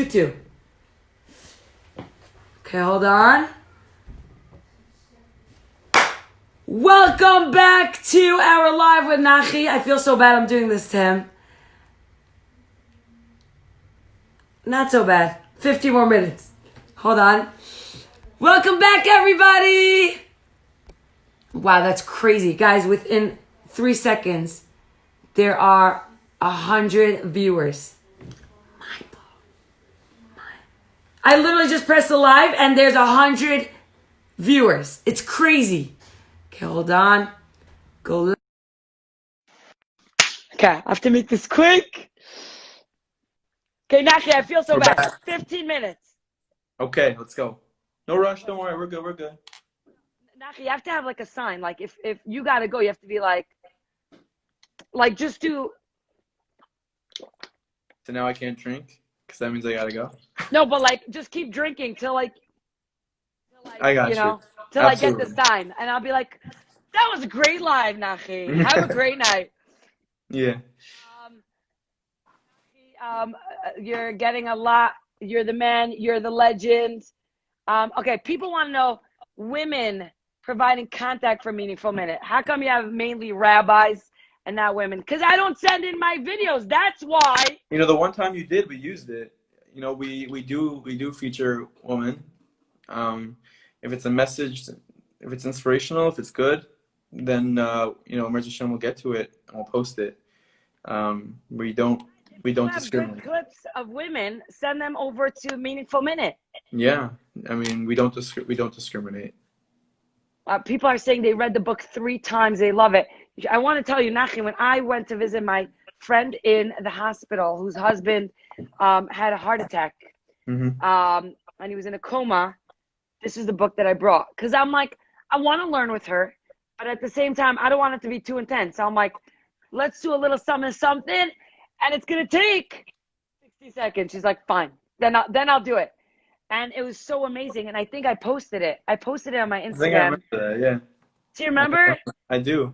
Two. Okay, hold on. Welcome back to our live with Nachi. I feel so bad I'm doing this to him. Not so bad. 15 more minutes. Hold on. Welcome back, everybody. Wow, that's crazy. Guys, within 3 seconds, there are 100 viewers. I literally just pressed the live and there's 100 viewers. It's crazy. Okay, hold on. Go. Okay, I have to make this quick. Okay, Nachi, I feel so bad. Back. 15 minutes. Okay, let's go. No rush, don't worry, we're good, we're good. Nachi, you have to have like a sign. Like if you gotta go, you have to be like just do. So now I can't drink, because that means I gotta go. No, but like just keep drinking till I got you. Till Absolutely. I get the sign. And I'll be like, that was a great live, Nachi. Have a great night. Yeah. You're getting a lot. You're the man. You're the legend. Okay, people want to know women providing contact for Meaningful Minute. How come you have mainly rabbis and not women? Because I don't send in my videos. That's why. You know, the one time you did, we used it. You know, we do feature women. If it's a message, if it's inspirational, if it's good, then you know, Mirza Shem will get to it and we'll post it. We don't discriminate. Good clips of women, send them over to Meaningful Minute. Yeah, I mean, we don't discriminate. People are saying they read the book 3 times. They love it. I want to tell you, Nachi, when I went to visit my friend in the hospital whose husband had a heart attack, Mm-hmm. and he was in a coma, this is the book that I brought. Because I'm like, I want to learn with her, but at the same time, I don't want it to be too intense. So I'm like, let's do a little something, and it's going to take 60 seconds. She's like, fine. Then I'll do it. And it was so amazing. And I think I posted it. I posted it on my Instagram. I think I remember that, yeah. Do you remember? I do.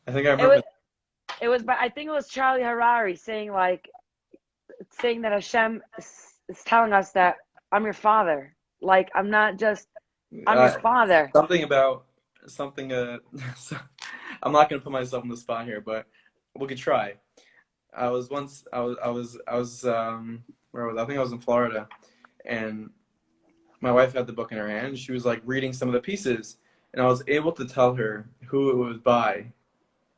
I think I remember. It was, but I think it was Charlie Harari saying that Hashem is telling us that I'm your father. Like, I'm not just, I'm your father. Something I'm not gonna put myself in the spot here, but we could try. I was where was I think I was in Florida, and my wife had the book in her hand. She was like reading some of the pieces, and I was able to tell her who it was by,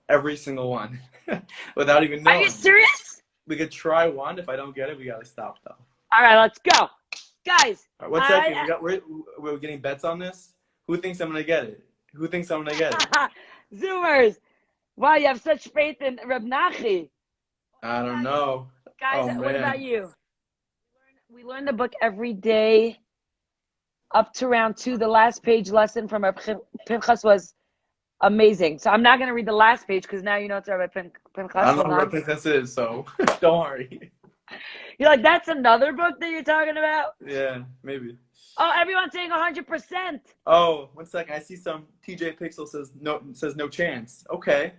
every single one, without even knowing. Are you serious? We could try one. If I don't get it, we gotta stop though. All right, let's go, guys. All right, 1 second. We're getting bets on this. Who thinks I'm gonna get it? Who thinks I'm gonna get it? Zoomers! Wow, you have such faith in Reb Nachi. I don't know. Guys, what about you? We learn the book every day up to round 2. The last page lesson from Reb Pinchas was amazing. So I'm not going to read the last page because now you know it's Reb Pinchas. I don't know what Pinchas is, so don't worry. You're like, that's another book that you're talking about? Yeah, maybe. Oh, everyone's saying 100%. Oh, 1 second. I see some TJ Pixel says no chance. Okay.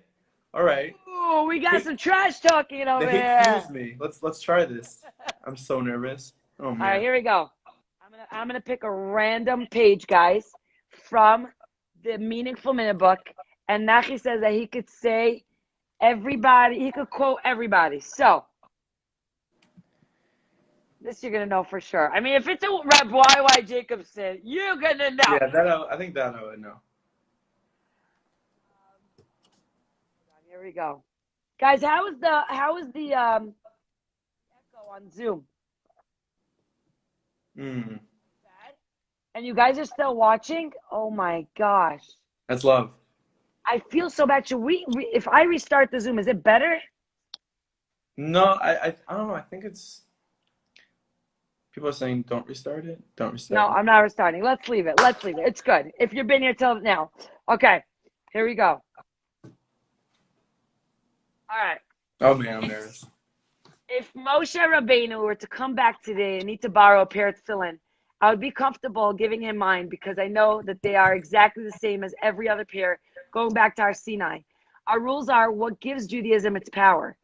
All right. Oh, we got some trash talking over here. They confused me. Let's try this. I'm so nervous. Oh man. All right, here we go. I'm gonna pick a random page, guys, from the Meaningful Minute book, and Nachi says that he could say everybody. He could quote everybody. So this you're gonna know for sure. I mean, if it's a Reb Y.Y. Jacobson, you're gonna know. Yeah, I think that I would know. Here we go, guys. How is the echo on Zoom? And you guys are still watching? Oh my gosh. That's love. I feel so bad. Should if I restart the Zoom, is it better? No, I don't know. I think it's people are saying don't restart it. Don't restart No, I'm not restarting. Let's leave it. It's good. If you've been here till now. Okay. Here we go. All right. Oh man, I'm nervous. If Moshe Rabbeinu were to come back today and need to borrow a pair of tefillin, I would be comfortable giving him mine because I know that they are exactly the same as every other pair going back to our Sinai. Our rules are what gives Judaism its power.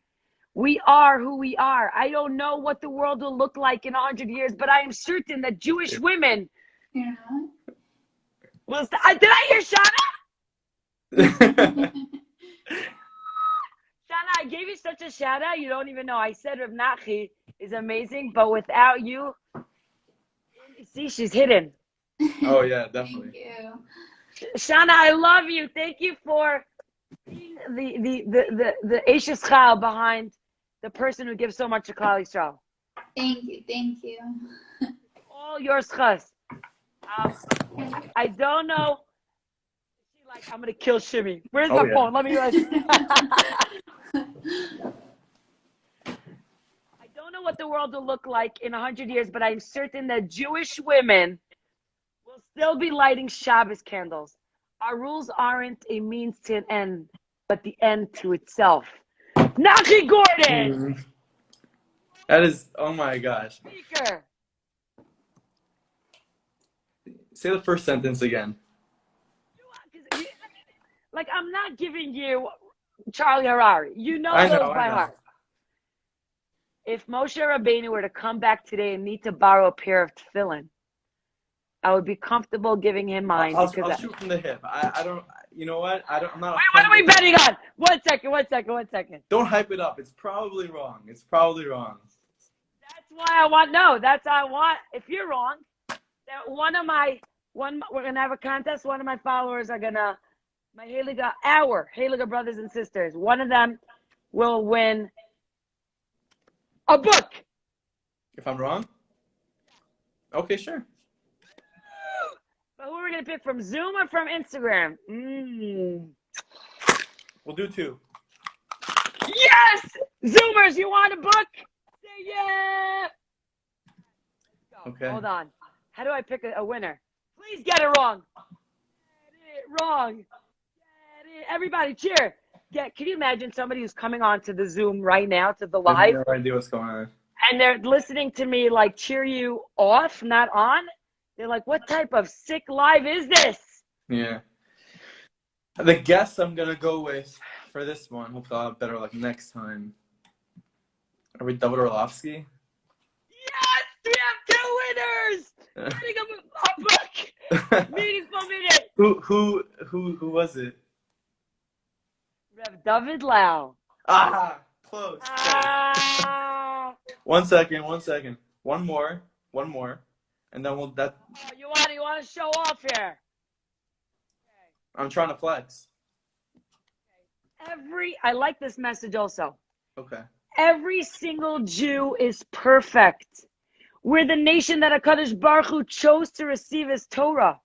We are who we are. I don't know what the world will look like in 100 years, but I am certain that Jewish women Yeah. will. Did I hear Shana? Shana, I gave you such a shout out. You don't even know. I said Rav Nachi is amazing, but without you, see, she's hidden. Oh yeah, definitely. Thank you. Shana, I love you. Thank you for being the Eishes Chal behind the person who gives so much to Klal Yisrael. Thank you. Thank you. All yours, Chas. I don't know. She like, I'm gonna kill Shimi. Where's Oh, my yeah. phone? Let me. I don't know what the world will look like in 100 years, but I'm certain that Jewish women will still be lighting Shabbos candles. Our rules aren't a means to an end, but the end to itself. Nachi Gordon! Mhm. That is, oh my gosh. Speaker. Say the first sentence again. Like, I'm not giving you Charlie Harari. You know I those know, by I know. heart. If Moshe Rabbeinu were to come back today and need to borrow a pair of tefillin, I would be comfortable giving him mine. I'll because shoot from the hip. I don't, you know what? I'm not. Wait, what are we betting on? 1 second, 1 second, 1 second. Don't hype it up. It's probably wrong. It's probably wrong. That's why I want, no, that's I want, if you're wrong, that we're going to have a contest. One of my followers are going to, our Heliga brothers and sisters, one of them will win a book. If I'm wrong? Okay, sure. But who are we going to pick, from Zoom or from Instagram? We'll do 2. Yes! Zoomers, you want a book? Say yeah! Okay. Hold on. How do I pick a winner? Please get it wrong. Get it wrong. Get it. Everybody cheer. Can you imagine somebody who's coming on to the Zoom right now, to the I live, have no idea what's going on. and they're listening to me like cheer you off, not on? They're like, what type of sick live is this? Yeah. The guess I'm gonna go with for this one, hopefully I'll have better luck next time. Are we David Orlovsky? Yes! We have 2 winners! Getting a book! Meaningful minute! Who was it? Rev David Lau. Ah, close. Ah! 1 second. One more, and then we'll. That. Oh, you want to show off here? I'm trying to flex. I like this message also. Okay. Every single Jew is perfect. We're the nation that HaKadosh Baruch Hu chose to receive his Torah.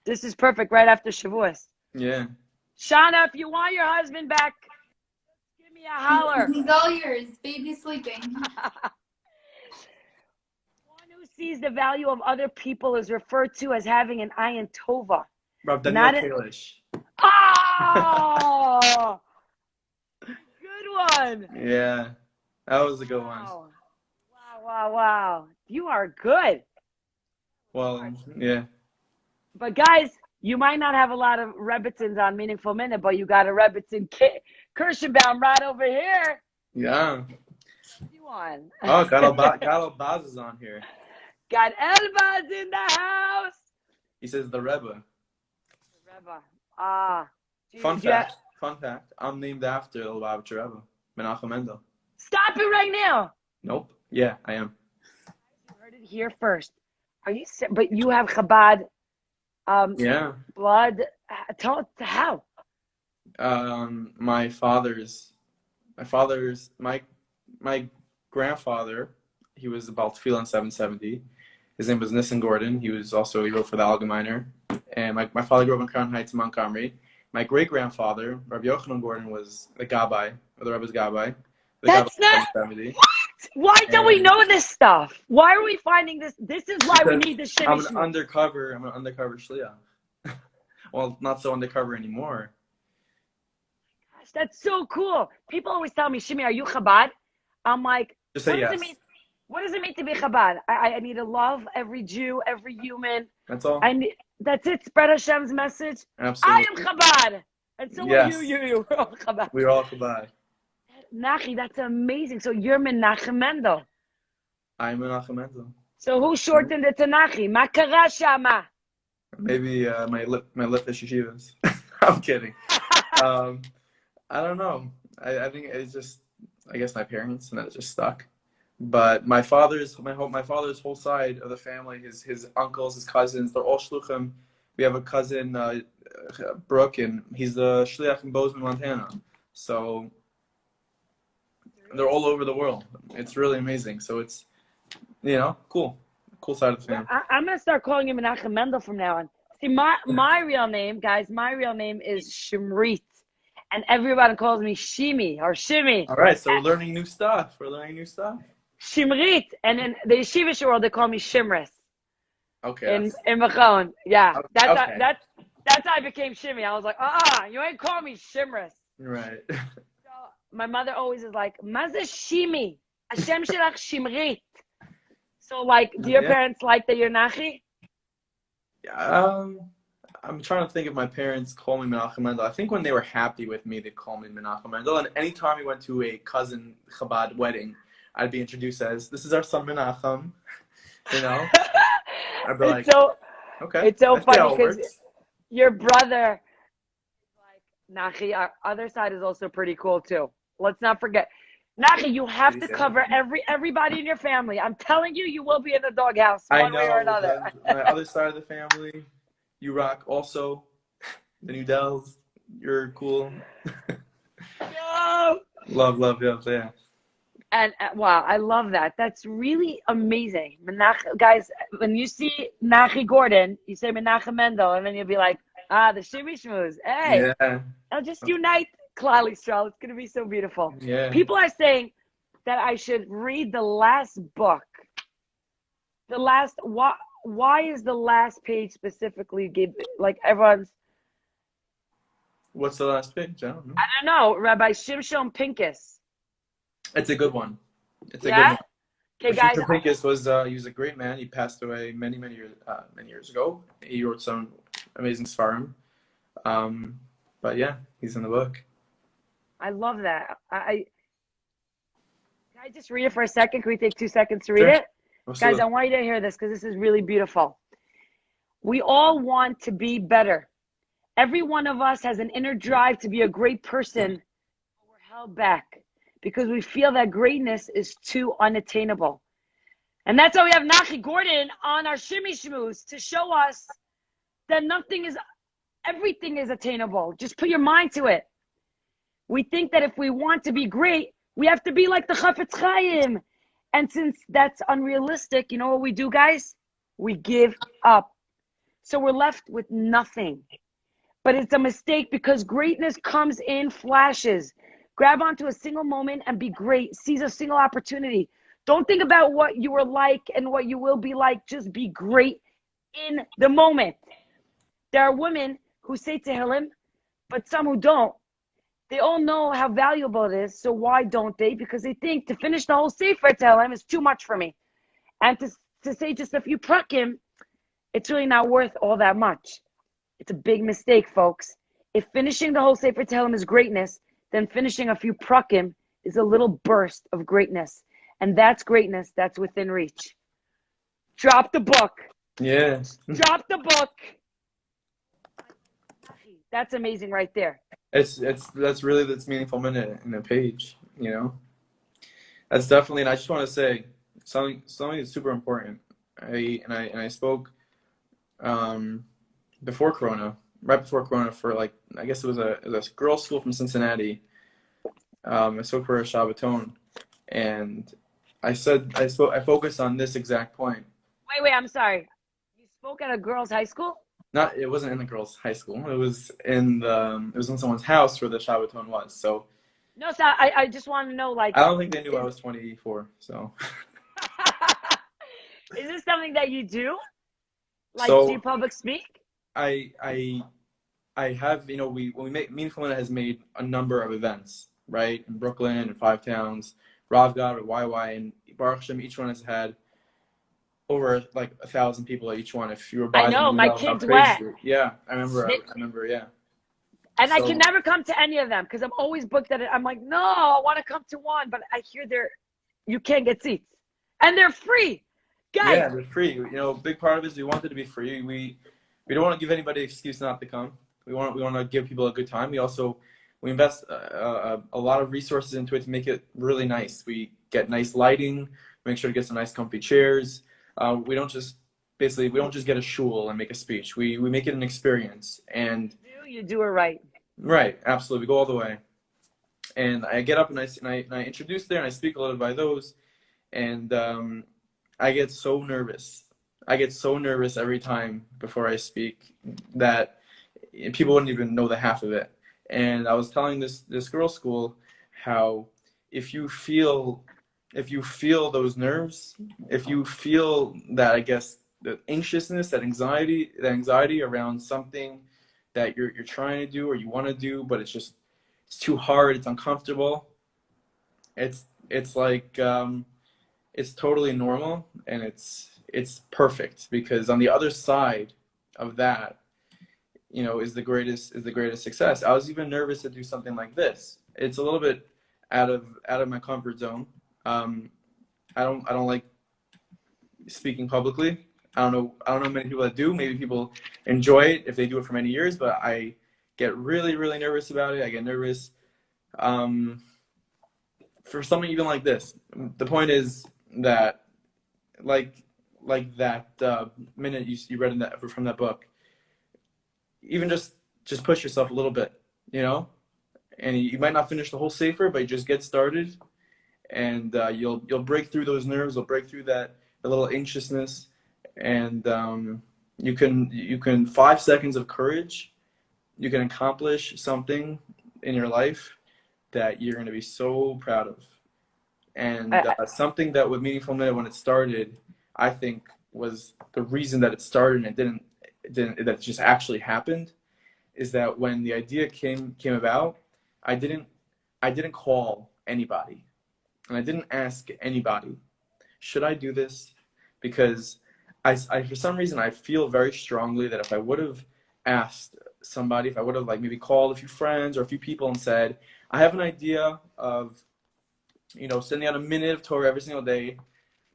This is perfect right after Shavuos. Yeah. Shauna, if you want your husband back, give me a holler. He's all yours. Baby's sleeping. One who sees the value of other people is referred to as having an ayin tova. Rob Daniel Kalish. Oh! Good one. Yeah, that was a good one. Wow. You are good. Well, yeah. But guys, you might not have a lot of Rebbitzins on Meaningful Minute, but you got a Rebbitzin Kirschenbaum right over here. Yeah. You on? Oh, Galal Baz is on here. Got Elbaz in the house. He says the Rebbe. Rebbe. Ah. Fun fact. I'm named after the Lubavitcher Rebbe, Menachem Mendel. Stop it right now. Nope. Yeah, I am. You heard it here first. Are you? But you have Chabad. Yeah. Blood. Tell us how. My grandfather, he was about tefillah in 770. His name was Nissen Gordon. He was also, he wrote for the Allgemeiner. And my father grew up in Crown Heights in Montgomery. My great-grandfather, Rabbi Yochanan Gordon, was the Gabbai, or the Rebbe's Gabbai. That's not... What? Why don't we know this stuff? Why are we finding this? This is why we need the Shimi. I'm an undercover shliach. Well, not so undercover anymore. Gosh, that's so cool. People always tell me, Shimi, are you Chabad? I'm like, just say yes. What does it mean to be Chabad? I need to love every Jew, every human. That's all. That's it. Spread Hashem's message. Absolutely. I am Chabad. And so are you. We're all Chabad. We're all Chabad. Nachi, that's amazing. So you're Menachem Mendel. I'm Menachem Mendel. So who shortened it to Nachi? Ma kara shama. Maybe my lip yeshivas. I'm kidding. I don't know. I think it's just, I guess, my parents, and that just stuck. But my father's whole side of the family, his uncles, his cousins, they're all shluchim. We have a cousin, Brooke, and he's the shliach in Bozeman, Montana. So they're all over the world. It's really amazing. So it's, cool side of the family. I'm gonna start calling you Menachem Mendel from now on. See, my real name, guys, my real name is Shimrit, and everybody calls me Shimi or Shimi. All right, so we're learning new stuff. Shimrit, and in the yeshivish world they call me Shimris. Okay. In Machon, yeah, that's okay. that's how I became Shimi. I was like, you ain't call me Shimris. Right. So my mother always is like, "Maze Shimi, Hashem shelach Shimrit." So, like, do your parents like that you're Nachi? I'm trying to think if my parents call me Menachem Mendel. I think when they were happy with me, they'd call me Menachem Mendel. And anytime we went to a cousin Chabad wedding, I'd be introduced as, "This is our son Menachem." I'd be like, okay. It's so funny because your brother, like Nachi, our other side is also pretty cool too. Let's not forget. Nachi, you have to cover everybody in your family. I'm telling you, you will be in the doghouse one way or another. My other side of the family, you rock also. The Newdells, you're cool. No. Love, yeah. And wow, I love that. That's really amazing. Guys, when you see Nachi Gordon, you say Menachem Mendel, and then you'll be like, the Shimmy Shmooze. Hey, I'll just unite Klal Yisrael. It's going to be so beautiful. Yeah. People are saying that I should read the last book. Why is the last page specifically like everyone's? What's the last page? I don't know. I don't know. Rabbi Shimshon Pincus. It's a good one. It's a good one. Okay, guys. Shimshon Pincus he was a great man. He passed away many years ago. He wrote some amazing svarim. But yeah, he's in the book. I love that. Can I just read it for a second? Can we take 2 seconds to read it? Absolutely. Guys, I want you to hear this because this is really beautiful. We all want to be better. Every one of us has an inner drive to be a great person, but we're held back because we feel that greatness is too unattainable. And that's why we have Nachi Gordon on our Shimmy Shmooze to show us that everything is attainable. Just put your mind to it. We think that if we want to be great, we have to be like the Chafetz Chaim. And since that's unrealistic, you know what we do, guys? We give up. So we're left with nothing. But it's a mistake because greatness comes in flashes. Grab onto a single moment and be great. Seize a single opportunity. Don't think about what you were like and what you will be like. Just be great in the moment. There are women who say Tehillim, but some who don't. They all know how valuable it is, so why don't they? Because they think to finish the whole Sefer Tehillim is too much for me. And to say just a few prakim, it's really not worth all that much. It's a big mistake, folks. If finishing the whole Sefer Tehillim is greatness, then finishing a few prakim is a little burst of greatness. And that's greatness that's within reach. Drop the book. Yeah. Drop the book. That's amazing right there. That's really this meaningful minute in a page, That's definitely, and I just want to say something that's super important. I spoke before Corona, right before Corona, for like, I guess it was a girls' school from Cincinnati. I spoke for a Shabbaton, and I focused on this exact point. Wait, I'm sorry. You spoke at a girls' high school? It wasn't in the girls' high school. It was in someone's house where the Shabbaton was. So. No, so I just want to know, like. I don't think they knew I was 24. So. Is this something that you do? Like, so, do you public speak? I have, when we make Mindfulness has made a number of events, right, in Brooklyn and Five Towns, Ravgad or YY, and Baruch Hashem, each one has had over like 1,000 people at each one. If you were by, I know my kids went. Yeah, I remember. Yeah. And I So can never come to any of them because I'm always booked at it. I'm like, no, I want to come to one, but I hear you can't get seats. And they're free. Guys. yeah, they're free. You know, a big part of it is we want it to be free. We don't want to give anybody an excuse not to come. We want to give people a good time. We invest a lot of resources into it to make it really nice. We get nice lighting, make sure to get some nice comfy chairs. We don't just get a shul and make a speech. We make it an experience. And You do it right. right, absolutely, we go all the way. And I get up and I introduce there and I speak a little by those, and I get so nervous. I get so nervous every time before I speak that people wouldn't even know the half of it. And I was telling this girls' school how if you feel those nerves, if you feel that, I guess, the anxiousness, that anxiety around something that you're trying to do or you want to do, but it's too hard, it's uncomfortable. It's like it's totally normal, and it's perfect, because on the other side of that, you know, is the greatest success. I was even nervous to do something like this. It's a little bit out of my comfort zone. I don't like speaking publicly. I don't know many people that do. Maybe people enjoy it if they do it for many years, but I get really, really nervous about it. I get nervous for something even like this. The point is that, like that minute you read from that book, even just push yourself a little bit, you know, and you might not finish the whole sefer, but you just get started, and you'll break through those nerves, you'll break through the little anxiousness, and you can 5 seconds of courage, you can accomplish something in your life that you're going to be so proud of. And something that with Meaningful Minute, when it started, I think was the reason that it started and that just actually happened, is that when the idea came about, I didn't call anybody, and I didn't ask anybody, should I do this? Because I for some reason I feel very strongly that if I would have asked somebody, if I would have like maybe called a few friends or a few people and said, I have an idea of, you know, sending out a minute of Torah every single day,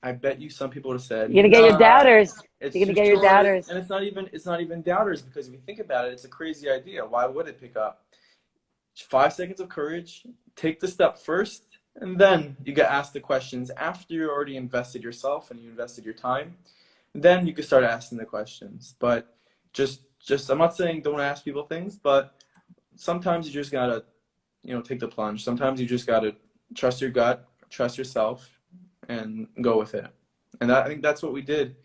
I bet you some people would have said, You're gonna get your doubters. it's You're gonna too get your short. doubters. And it's not even doubters, because if you think about it, it's a crazy idea. Why would it pick up? 5 seconds of courage, take the step first, and then you get asked the questions after you already invested yourself and you invested your time. Then you can start asking the questions. But just I'm not saying don't ask people things, but sometimes you just gotta, you know, take the plunge. Sometimes you just gotta trust your gut, trust yourself, and go with it. And I think that's what we did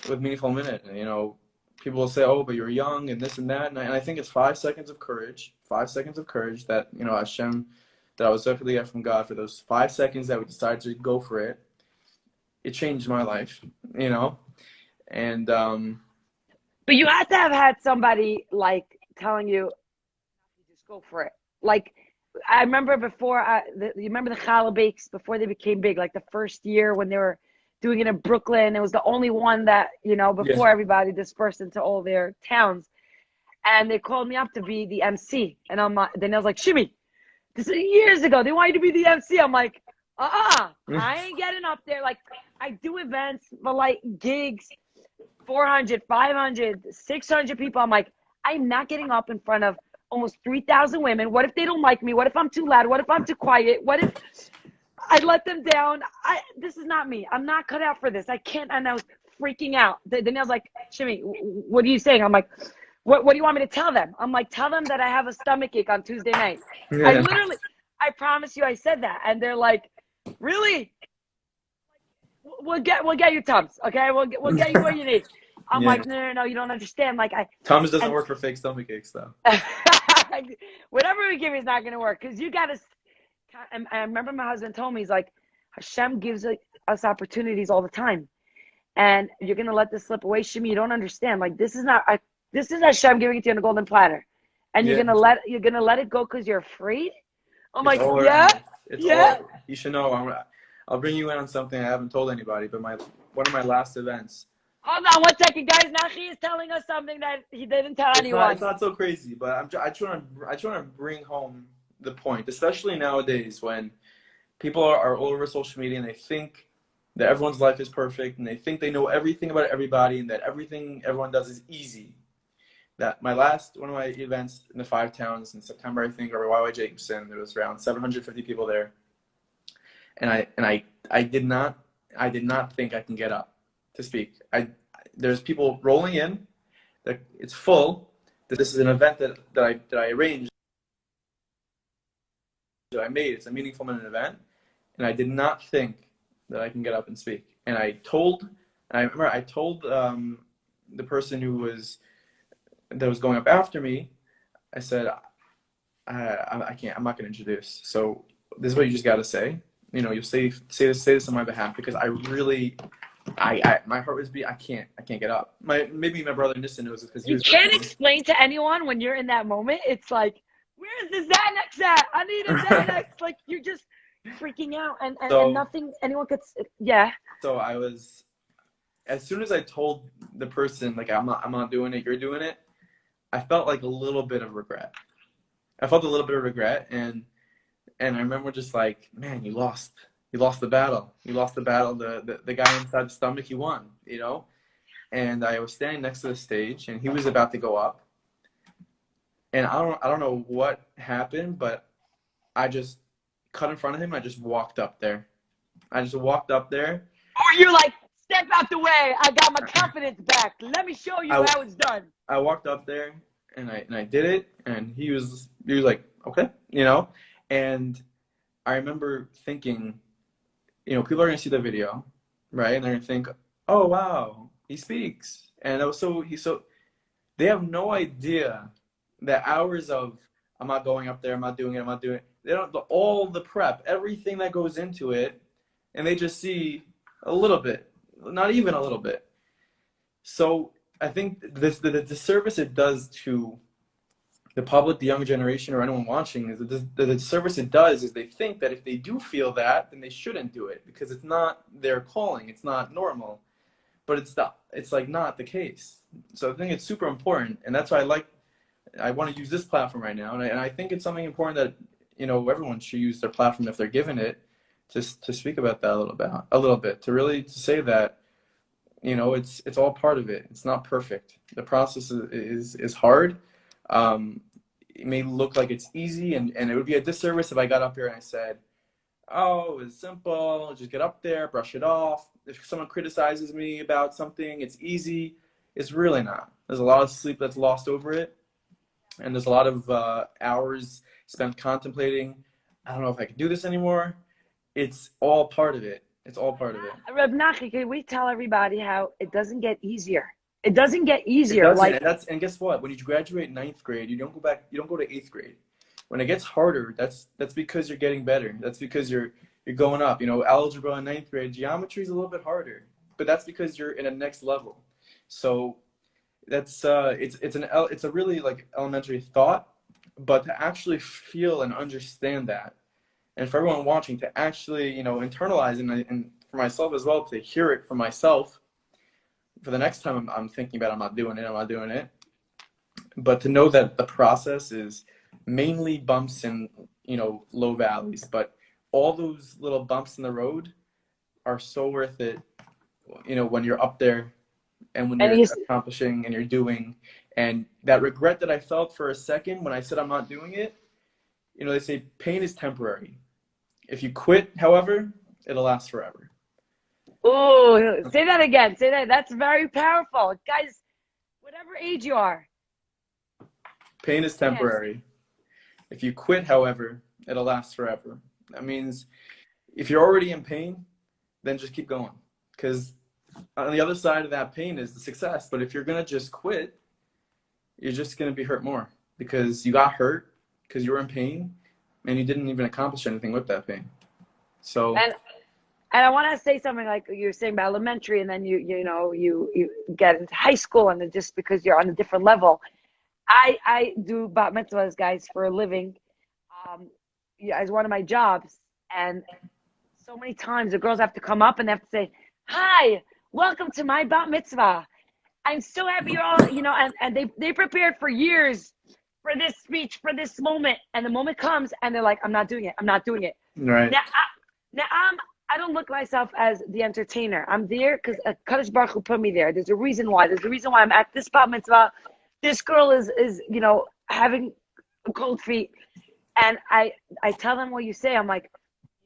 with Meaningful Minute. You know, people will say, oh, but you're young and this and that. And I think it's 5 seconds of courage, that, you know, Hashem, that I was definitely from God for those 5 seconds that we decided to go for it. It changed my life, you know? And, But you have to have had somebody like telling you, just go for it. Like, I remember you remember the challah bakes before they became big, like the first year when they were doing it in Brooklyn. It was the only one that, you know, before everybody dispersed into all their towns. And they called me up to be the MC. And then I was like, Shimi, this is years ago. They want you to be the MC. I'm like, I ain't getting up there. Like, I do events for like gigs, 400, 500, 600 people. I'm like, I'm not getting up in front of almost 3,000 women. What if they don't like me? What if I'm too loud? What if I'm too quiet? What if I let them down? This is not me. I'm not cut out for this. I can't. And I was freaking out. Then I was like, Shimi, what are you saying? I'm like, what do you want me to tell them? I'm like, tell them that I have a stomach ache on Tuesday night. yeah. I promise you I said that. And they're like, really? We'll get you Tums, okay? We'll get you what you need. I'm like, no, you don't understand. Like, Tums doesn't work for fake stomach aches, though. Whatever we give you is not going to work, because you got to. I remember my husband told me, he's like, Hashem gives us opportunities all the time, and you're going to let this slip away, Shimi. You don't understand. Like, this is Hashem giving it to you on a golden platter, and you're gonna let it go because you're afraid. I'm like, yeah. You should know. I'll bring you in on something I haven't told anybody, but one of my last events, Hold on 1 second, guys. Nachi is telling us something that he didn't tell It's anyone. not so crazy, but I try to bring home the point, especially nowadays when people are all over social media and they think that everyone's life is perfect and they think they know everything about everybody and that everything everyone does is easy. That one of my events in the Five Towns in September, I think, over YY Jacobson, there was around 750 people there, and I did not think I can get up to speak. There's people rolling in, it's full. This is an event that I arranged, that I made. It's a meaningful minute event, and I did not think that I can get up and speak. And I remember I told the person that was going up after me, I said, I can't. I'm not going to introduce. So this is what you just got to say. You know, you'll say this on my behalf because I really, my heart was beating. I can't get up. Maybe my brother Nissan knows it because he You was with can't me. explain to anyone when you're in that moment. It's like, where's the Xanax at? I need a Xanax. Like you're just freaking out, and So nothing anyone could. Yeah. so I was, as soon as I told the person like I'm not doing it, you're doing it, I felt like a little bit of regret. I felt a little bit of regret, and I remember just like, man, you lost the battle. You lost the battle. The guy inside the stomach, he won. You know. And I was standing next to the stage, and he was about to go up, and I don't know what happened, but I just cut in front of him. I just walked up there. I just walked up there. Or you're like, step out the way. I got my confidence back. Let me show you I, how it's done. I walked up there and I did it, and he was like, okay, you know. And I remember thinking, you know, people are gonna see the video, right? And they're gonna think, oh wow, he speaks. And they have no idea the hours of I'm not going up there, I'm not doing it. They don't all the prep, everything that goes into it, and they just see a little bit, not even a little bit. So I think the disservice it does to the public, the younger generation, or anyone watching is the disservice it does is they think that if they do feel that, then they shouldn't do it because it's not their calling, it's not normal. But it's like not the case. So I think it's super important, and that's why I want to use this platform right now, and I think it's something important that, you know, everyone should use their platform if they're given it to speak about that a little bit, to really to say that, you know, it's all part of it. It's not perfect. The process is hard. It may look like it's easy, and it would be a disservice if I got up here and I said, oh, it's simple, just get up there, brush it off. If someone criticizes me about something, it's easy. It's really not. There's a lot of sleep that's lost over it, and there's a lot of hours spent contemplating, I don't know if I can do this anymore. It's all part of it. It's all part of it. Reb Nachi, can we tell everybody how it doesn't get easier? It doesn't get It easier. doesn't, Like, and guess what? When you graduate ninth grade, you don't go back. You don't go to eighth grade. When it gets harder, that's because you're getting better. That's because you're going up. You know, algebra in ninth grade, geometry is a little bit harder, but that's because you're in a next level. So that's it's a really like elementary thought, but to actually feel and understand that, and for everyone watching to actually, you know, internalize and for myself as well to hear it from myself. For the next time I'm thinking about, I'm not doing it, but to know that the process is mainly bumps and, you know, low valleys, but all those little bumps in the road are so worth it, you know, when you're up there and when and you're you, accomplishing and you're doing. And that regret that I felt for a second when I said I'm not doing it, you know, they say pain is temporary. If you quit, however, it'll last forever. oh, say that again. Say that. That's very powerful. Guys, whatever age you are. Pain is Yes. temporary. If you quit, however, it'll last forever. That means if you're already in pain, then just keep going. Because on the other side of that pain is the success. But if you're going to just quit, you're just going to be hurt more because you got hurt because you were in pain and you didn't even accomplish anything with that pain. So, And I want to say something like you were saying about elementary, and then you get into high school, and then just because you're on a different level. I do bat mitzvahs, guys, for a living, as one of my jobs, and so many times the girls have to come up and they have to say, "Hi, welcome to my bat mitzvah. I'm so happy you're all, and they prepared for years for this speech, for this moment. And the moment comes and they're like, I'm not doing it. I'm not doing it. Right. Now I don't look myself as the entertainer. I'm there because Kadosh Baruch Hu put me there. There's a reason why. There's a reason why I'm at this bat mitzvah. This girl is having cold feet. And I tell them what you say. I'm like,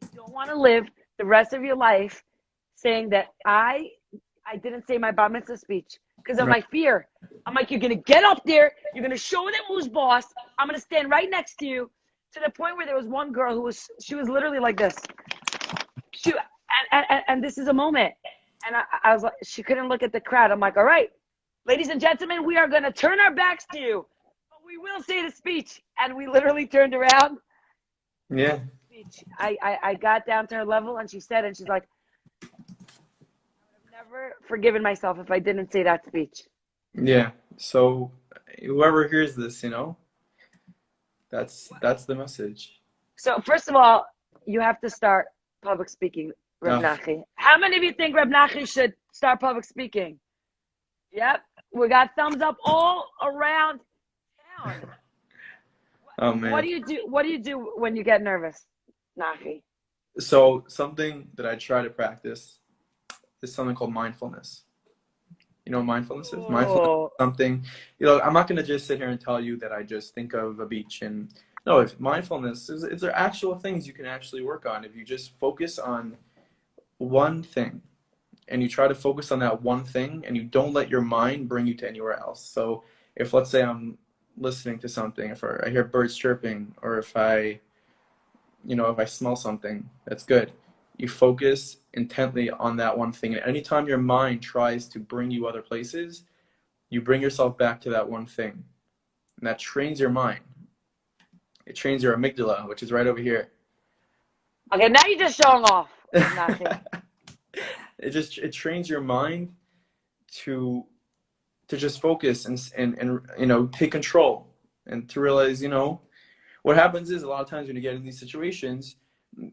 you don't want to live the rest of your life saying that I didn't say my bat mitzvah speech because of my fear. I'm like, you're going to get up there. You're going to show them who's boss. I'm going to stand right next to you, to the point where there was one girl she was literally like this. And this is a moment. And I was like, she couldn't look at the crowd. I'm like, all right, ladies and gentlemen, we are going to turn our backs to you, but we will say the speech. And we literally turned around. Yeah. I got down to her level and she said, and she's like, I would have never forgiven myself if I didn't say that speech. Yeah. So whoever hears this, that's the message. So first of all, you have to start public speaking, Reb Nachi. How many of you think Reb Nachi should start public speaking? Yep. We got thumbs up all around town. Oh man. What do you do when you get nervous, Nachi? So something that I try to practice is something called mindfulness. You know what mindfulness is? Mindfulness is something, I'm not going to just sit here and tell you that I just think of a beach and no, if mindfulness is there actual things you can actually work on. If you just focus on one thing and you try to focus on that one thing and you don't let your mind bring you to anywhere else. So if let's say I'm listening to something, if I hear birds chirping, or if I smell something that's good, you focus intently on that one thing. And anytime your mind tries to bring you other places, you bring yourself back to that one thing. And that trains your mind. It trains your amygdala, which is right over here. Okay, now you're just showing off. It trains your mind to just focus and take control, and to realize, what happens is a lot of times when you get in these situations,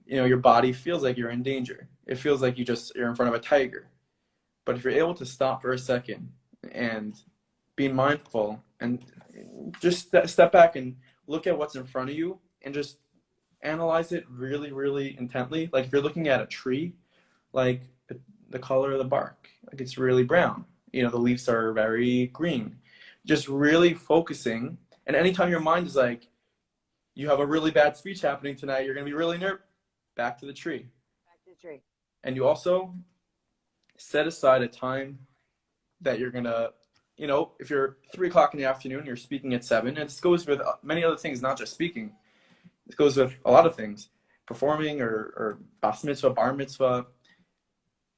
your body feels like you're in danger. It feels like you're in front of a tiger. But if you're able to stop for a second and be mindful and just step back and look at what's in front of you and just analyze it really, really intently. Like if you're looking at a tree, like the color of the bark, like it's really brown. The leaves are very green. Just really focusing. And anytime your mind is like, you have a really bad speech happening tonight, you're going to be really nervous, back to the tree. Back to the tree. And you also set aside a time that you're going to, if you're 3:00 in the afternoon, you're speaking at 7. And this goes with many other things, not just speaking. It goes with a lot of things, performing or bas mitzvah, bar mitzvah.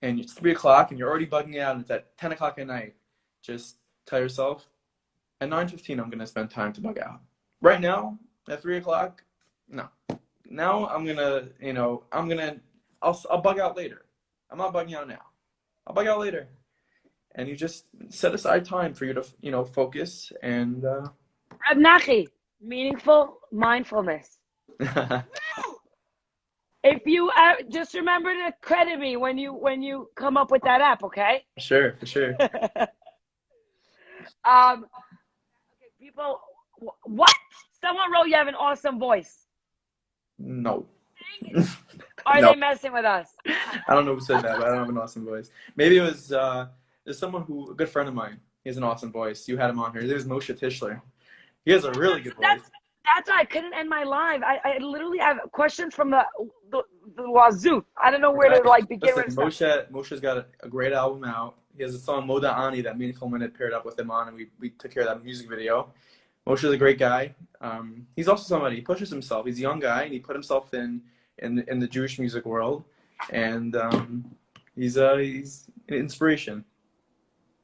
And it's 3:00 and you're already bugging out and it's at 10:00 at night. Just tell yourself, at 9:15, I'm going to spend time to bug out. Right now, at 3:00, no. Now I'm going to, I'll bug out later. I'm not bugging out now. I'll bug out later. And you just set aside time for you to, focus and... Reb Nachi, meaningful mindfulness. If you just remember to credit me when you come up with that app, okay? Sure, for sure. Okay, people, what? Someone wrote you have an awesome voice. No. Are No. they messing with us? I don't know who said that, but I don't have an awesome voice. Maybe it was there's someone a good friend of mine. He has an awesome voice. You had him on here. There's Moshe Tischler. He has a really good voice. That's why I couldn't end my live. I literally have questions from the wazoo. I don't know where to begin with. Moshe's got a great album out. He has a song Moda Ani that Meaningful Minute paired up with him on, and we took care of that music video. Moshe's a great guy. He's also somebody, he pushes himself. He's a young guy, and he put himself in the Jewish music world, and he's an inspiration.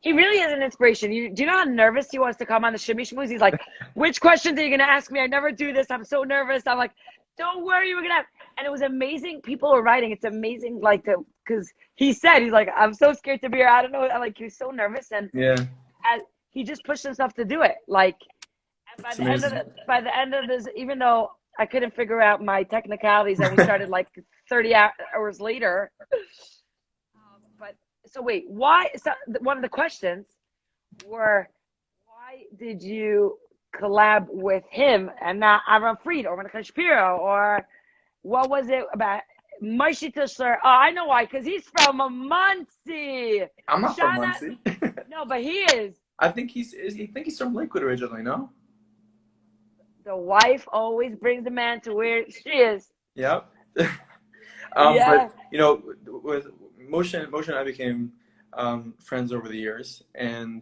He really is an inspiration. Do you know how nervous he was to come on the Shimmy Shmooze? He's like, which questions are you going to ask me? I never do this. I'm so nervous. I'm like, don't worry, we're going to have... And it was amazing. People were writing. It's amazing, because he's like, I'm so scared to be here. I don't know. He was so nervous. And he just pushed himself to do it. And by the end of this, even though I couldn't figure out my technicalities, and we started 30 hours later. But So wait, why? So one of the questions were, why did you collab with him and not Aaron Fried or Monica Shapiro, or what was it about Maishi Tushler? Oh, I know why, because he's from Muncie. I'm not from Shout out. Muncie. No, but he is. I think he's from Lakewood originally, no? The wife always brings the man to where she is. Yep. Yeah. But you know, with Moshe and I became friends over the years, and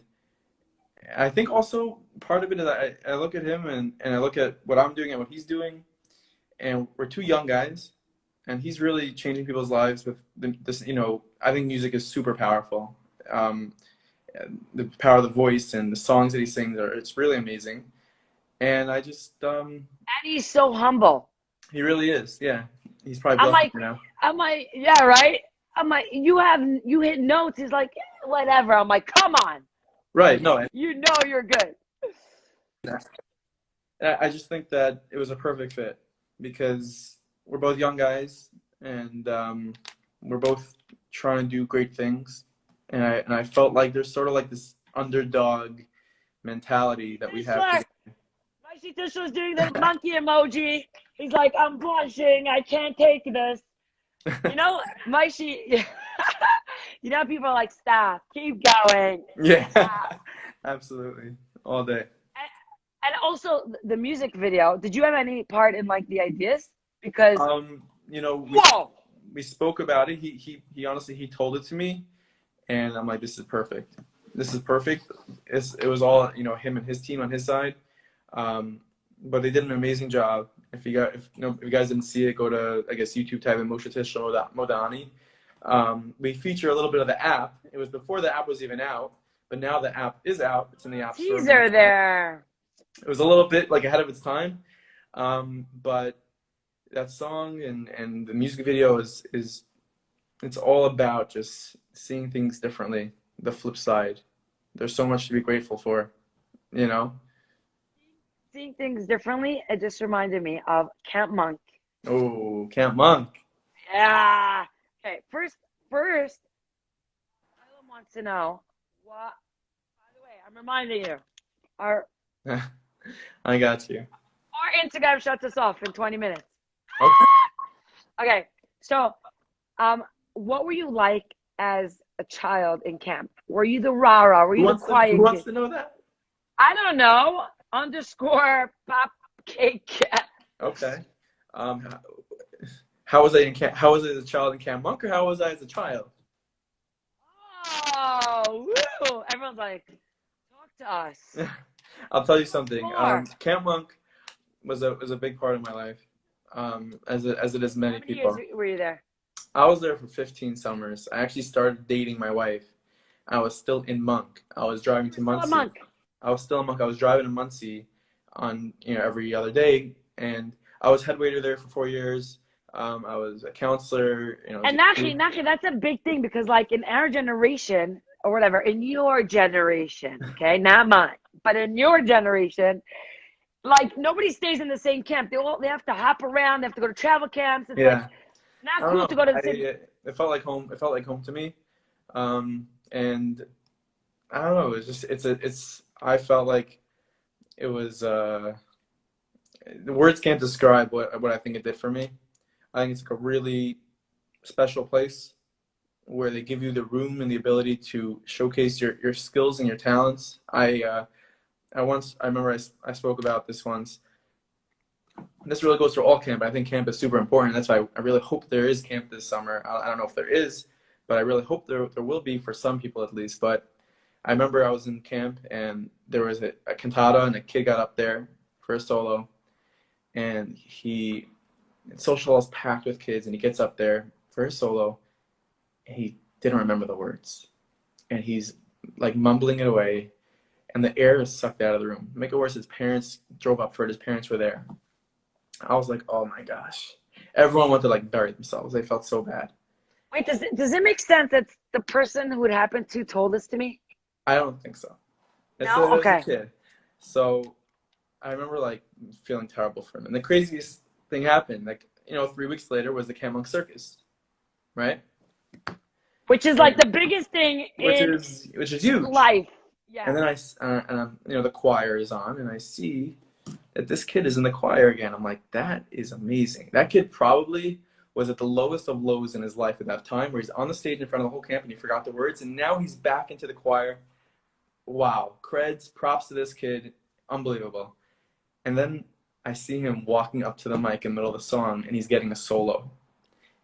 I think also part of it is I look at him and I look at what I'm doing and what he's doing, and we're two young guys, and he's really changing people's lives with this. You know, I think music is super powerful. Um, the power of the voice and the songs that he sings it's really amazing. And I just And he's so humble. he really is. Yeah, he's probably I'm bluffing like, you now. yeah, right. I'm like, you hit notes. He's like, whatever. I'm like, come on. Right. No, You know you're good. I just think that it was a perfect fit because we're both young guys and we're both trying to do great things. And I felt like there's sort of like this underdog mentality that we have. Maishi Tushler's doing the monkey emoji. He's like, I'm blushing. I can't take this. You know, Maishi, you know, people are like, stop, keep going. Yeah, Stop. absolutely, all day. And also the music video. Did you have any part in like the ideas? Because You know, whoa, we spoke about it. He honestly he told it to me, and I'm like, this is perfect. This is perfect. It was all, you know, him and his team on his side, but they did an amazing job. If you guys didn't see it, go to I guess YouTube, type in Moshe Tishel Modani. We feature a little bit of the app. It was before the app was even out, but now the app is out. It's in the app store. teaser there. It was a little bit like ahead of its time, but that song and the music video is it's all about just seeing things differently. The flip side. There's so much to be grateful for, you know? Seeing things differently, it just reminded me of Camp Monk. Oh, Camp Monk. Yeah. Okay, first, Ella wants to know what, by the way, I'm reminding you, our I got you. Instagram shuts us off in 20 minutes. Okay. Okay, so what were you like as a child in camp? Were you the rah-rah? Were you the quiet who wants kid? to know that? I don't know. _pop cake. Okay. How was I in camp? How was I as a child in Camp Monk, or how was I as a child? Oh, woo! Everyone's like, talk to us. I'll tell you something. More. Camp Monk was a big part of my life, as it is many How many people. years were you there? I was there for 15 summers. I actually started dating my wife. I was still in Monk. I was driving to Muncie. Monk. I was still in Monk. I was driving to Muncie on, you know, every other day, and I was head waiter there for 4 years. I was a counselor. You know. And Nachi, that's a big thing because, like, in our generation or whatever, in your generation, okay, not mine, but in your generation, like nobody stays in the same camp. They have to hop around. They have to go to travel camps. It's like not cool to go to the same. It felt like home. It felt like home to me, and I don't know. It's just I felt like it was. The words can't describe what I think it did for me. I think it's like a really special place where they give you the room and the ability to showcase your skills and your talents. I remember I spoke about this once. This really goes for all camp. I think camp is super important. That's why I really hope there is camp this summer. I don't know if there is, but I really hope there will be for some people at least. But I remember I was in camp and there was a cantata and a kid got up there for a solo, and social hall is packed with kids, and he gets up there for his solo, and he didn't remember the words, and he's like mumbling it away, and the air is sucked out of the room. Make it worse, his parents drove up for it. His parents were there. I was like, oh my gosh. Everyone wanted to like bury themselves. They felt so bad. Wait, does it make sense that the person who it happened to told this to me? I don't think so. No? Okay. As a kid. So I remember like feeling terrible for him. And the craziest thing happened, like, 3 weeks later was the Camp Monk Circus, right? Which is like the biggest thing which in is huge. life. Yeah. And then the choir is on, and I see that this kid is in the choir again. I'm like, that is amazing. That kid probably was at the lowest of lows in his life at that time, where he's on the stage in front of the whole camp and he forgot the words, and now he's back into the choir. Wow, creds, props to this kid, unbelievable. And then I see him walking up to the mic in the middle of the song, and he's getting a solo.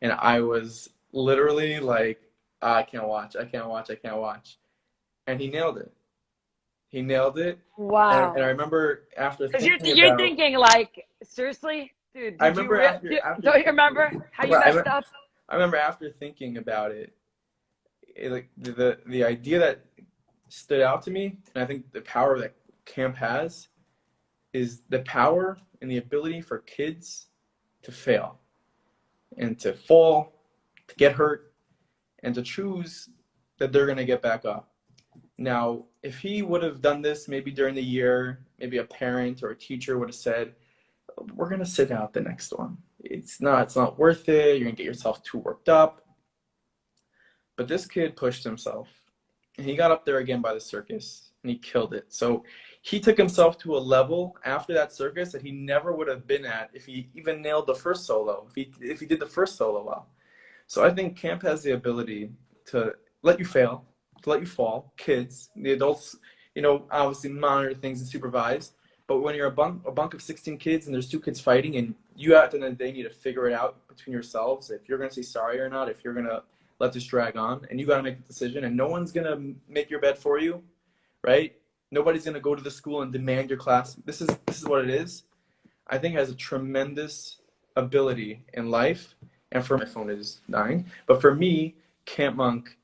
And I was literally like, I can't watch. And he nailed it. He nailed it. Wow. And I remember after Because thinking you're about, thinking like, seriously, dude. I remember after don't you remember how you messed up? I remember after thinking about it, like the idea that stood out to me, and I think the power that camp has is the power and the ability for kids to fail and to fall, to get hurt, and to choose that they're going to get back up. Now, if he would have done this maybe during the year, maybe a parent or a teacher would have said, we're going to sit out the next one. It's not worth it. You're going to get yourself too worked up. But this kid pushed himself, and he got up there again by the circus, and he killed it. So he took himself to a level after that circus that he never would have been at if he even nailed the first solo, if he did the first solo well. So I think camp has the ability to let you fail, to let you fall. Kids, the adults, obviously monitor things and supervise. But when you're a bunk of 16 kids and there's 2 kids fighting, and you at the end of the day need to figure it out between yourselves if you're going to say sorry or not, if you're going to let this drag on, and you got to make a decision, and no one's going to make your bed for you, right? Nobody's going to go to the school and demand your class. This is what it is. I think it has a tremendous ability in life. And for my phone is dying. But for me, Camp Monk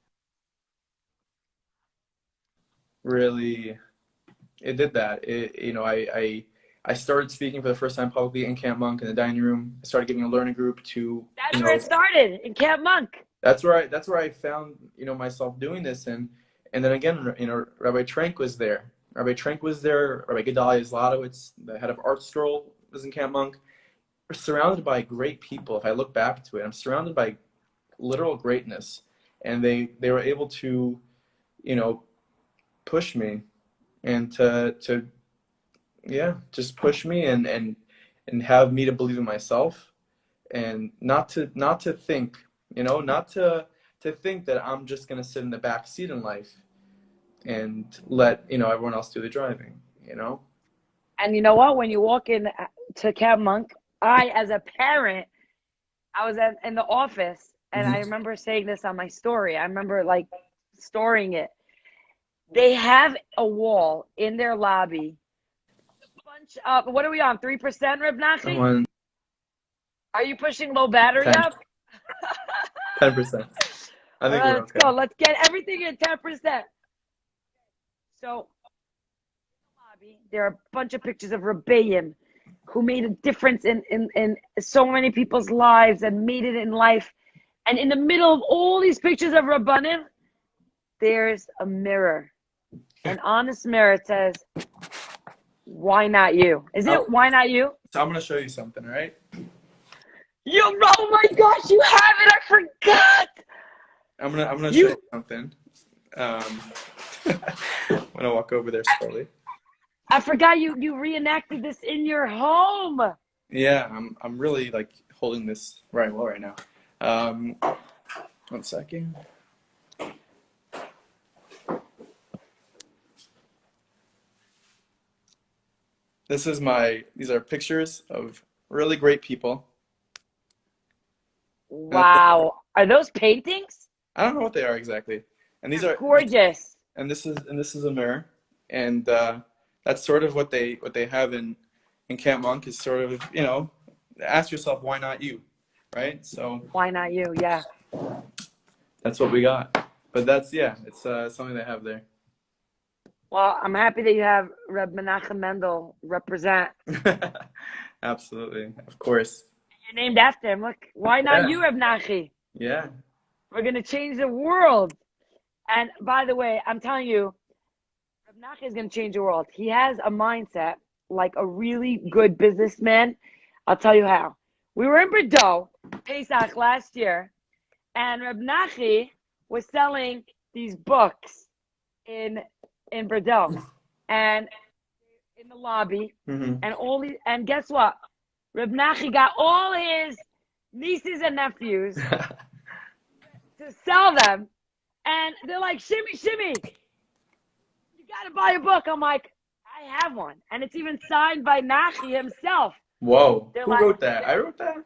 really, it did that. I started speaking for the first time publicly in Camp Monk in the dining room. I started getting a learning group to. That's where it started, in Camp Monk. That's where I found myself doing this, and then again, Rabbi Trank was there. Rabbi Gedalia Zlotowitz, the head of Art Scroll, was in Camp Monk. We're surrounded by great people. If I look back to it, I'm surrounded by literal greatness, and they were able to, push me, and to just push me and have me to believe in myself, and not to think, not to think that I'm just gonna sit in the back seat in life and let everyone else do the driving. And you know what? When you walk in to Camp Monk, I, as a parent, I was in the office, and I remember saying this on my story. I remember storing it. They have a wall in their lobby. A bunch of, what are we on? 3%, Reb Nachi? Are you pushing low battery 10. up? 10%. I think we're let's go. Let's get everything at 10%. So, there are a bunch of pictures of Rebbeim who made a difference in so many people's lives and made it in life. And in the middle of all these pictures of Rabbanim, there's a mirror. An honest mirror. It says, why not you? Isn't it why not you? So I'm going to show you something, all right? Oh my gosh, you have it. I forgot. I'm gonna show you something. I'm going to walk over there slowly. I forgot you reenacted this in your home. Yeah, I'm really holding this right well right now. 1 second. These are pictures of really great people. Wow. Are those paintings? I don't know what they are exactly. And these are gorgeous. And this is a mirror. And that's sort of what they have in Camp Monk, is sort of, ask yourself, why not you? Right? So why not you? Yeah. That's what we got. But it's something they have there. Well, I'm happy that you have Reb Menachem Mendel represent. Absolutely. Of course. You're named after him. Look, why not you, Reb Nachi? Yeah. We're going to change the world. And by the way, I'm telling you, Reb Nachi is going to change the world. He has a mindset like a really good businessman. I'll tell you how. We were in Bordeaux, Pesach last year, and Reb Nachi was selling these books in Bordeaux, and in the lobby, and guess what? Reb Nachi got all his nieces and nephews to sell them, and they're like, Shimmy, Shimmy, you gotta buy a book. I'm like, I have one, and it's even signed by Nachi himself. Whoa. They're Who like, wrote that? I wrote that?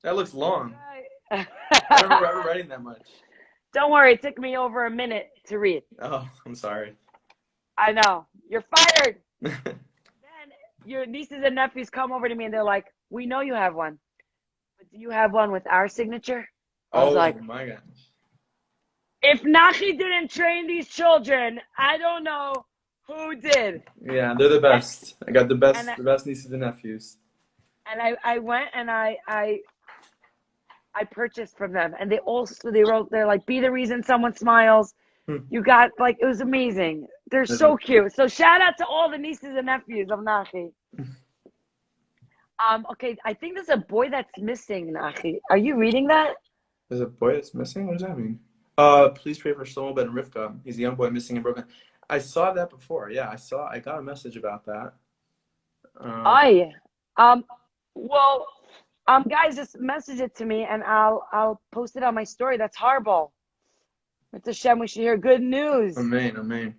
That looks long. right. I don't remember ever writing that much. Don't worry, it took me over a minute to read. Oh, I'm sorry. I know. You're fired. Then your nieces and nephews come over to me and they're like, we know you have one, but do you have one with our signature? I was like, my gosh. if Nachi didn't train these children, I don't know who did. Yeah, they're the best. I got the best nieces and nephews. And I went and I purchased from them, and they wrote, they're like, be the reason someone smiles. You got, like, it was amazing. They're so cute. So shout out to all the nieces and nephews of Nachi. Okay, I think there's a boy that's missing, Nachi. Are you reading that? There's a boy that's missing? What does that mean? Please pray for Shlomo ben Rivka. He's a young boy missing in Brooklyn. I saw that before. Yeah, I got a message about that. Well, guys, just message it to me and I'll post it on my story. That's horrible. It's Hashem, we should hear good news. Amen, amen.